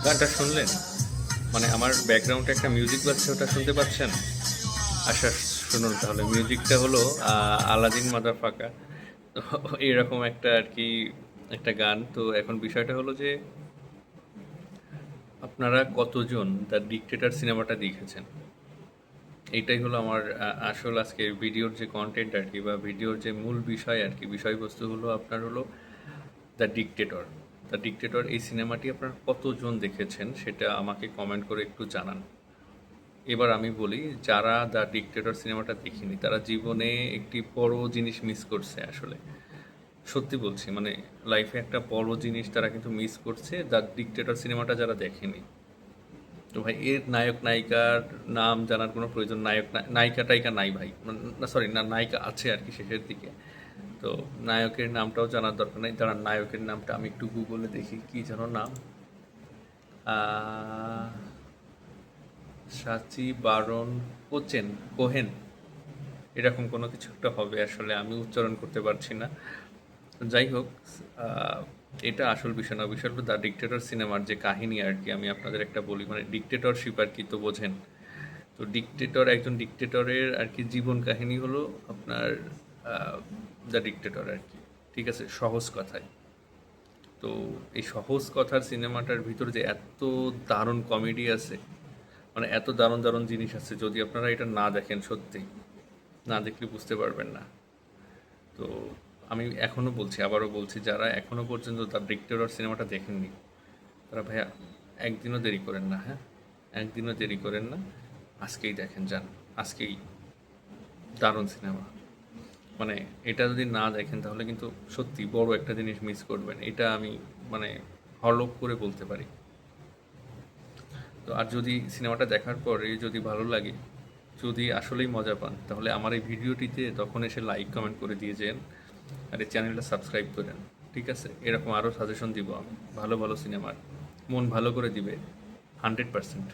গানটা শুনলেন? মানে আমার ব্যাকগ্রাউন্ডে একটা মিউজিক বাজছে, ওটা শুনতে পাচ্ছেন? আচ্ছা, শুনুন তাহলে। মিউজিকটা হলো আলাদিন মাদার ফাঁকা। তো এরকম একটা আর কি একটা গান। তো এখন বিষয়টা হলো যে আপনারা কতজন দ্য ডিক্টেটর সিনেমাটা দেখেছেন? এইটাই হলো আমার আসল আজকের ভিডিওর যে কন্টেন্ট আর কি, বা ভিডিওর যে মূল বিষয় আর কি, বিষয়বস্তু হলো আপনার হলো দ্য ডিক্টেটর। দ্য ডিক্টেটর এই সিনেমাটি আপনারা কতজন দেখেছেন সেটা আমাকে কমেন্ট করে একটু জানান। এবার আমি বলি, যারা দ্য ডিক্টেটর সিনেমাটা দেখেনি তারা জীবনে একটি বড় জিনিস মিস করছে আসলে। সত্যি বলছি, মানে লাইফে একটা বড় জিনিস তারা কিন্তু মিস করছে, দ্য ডিক্টেটর সিনেমাটা যারা দেখেনি। তো ভাই, এর নায়ক নায়িকার নাম জানার কোনো প্রয়োজন, নায়িকা টাইকা নাই ভাই। না, সরি, না, নায়িকা আছে আর কি শেষের দিকে। তো নায়কের নামটাও জানার দরকার নেই। তারা নায়কের নামটা আমি একটু গুগলে দেখি, কি যেন নাম। আহ, সাচি বারন কোহেন, এরকম কোনো কিছু একটা হবে, আসলে আমি উচ্চারণ করতে পারছি না। যাই হোক, আহ, এটা আসল বিষয় না। বিষয় হলো দ্য ডিক্টেটর সিনেমার যে কাহিনী আর কি, আমি আপনাদের একটা বলি। মানে ডিক্টেটরশিপ আর কি, তো বোঝেন। তো একজন ডিক্টেটরের আর কি জীবন কাহিনী হলো আপনার দ্য ডিক্টেটর আর কি। ঠিক আছে, সহজ কথায়। তো এই সহজ কথার সিনেমাটার ভিতরে যে এত দারুণ কমেডি আছে, মানে এত দারুণ দারুণ জিনিস আছে, যদি আপনারা এটা না দেখেন, সত্যি না দেখলে বুঝতে পারবেন না। তো আমি এখনও বলছি, আবারও বলছি, যারা এখনও পর্যন্ত দ্য ডিক্টেটর সিনেমাটা দেখেননি তারা ভাইয়া একদিনও দেরি করেন না, হ্যাঁ, একদিনও দেরি করেন না, আজকেই দেখেন যান, আজকেই। দারুণ সিনেমা। মানে এটা যদি না দেখেন তাহলে কিন্তু সত্যি বড় একটা জিনিস মিস করবেন, এটা আমি মানে হলপ করে বলতে পারি। তো আর যদি সিনেমাটা দেখার পরে যদি ভালো লাগে, যদি আসলেই মজা পান, তাহলে আমার এই ভিডিওটিতে তখন এসে লাইক কমেন্ট করে দিয়ে যেন, আর এই চ্যানেলটা সাবস্ক্রাইব করেন। ঠিক আছে, এরকম আরও সাজেশন দিব আমি ভালো ভালো সিনেমার, মন ভালো করে দিবে 100%।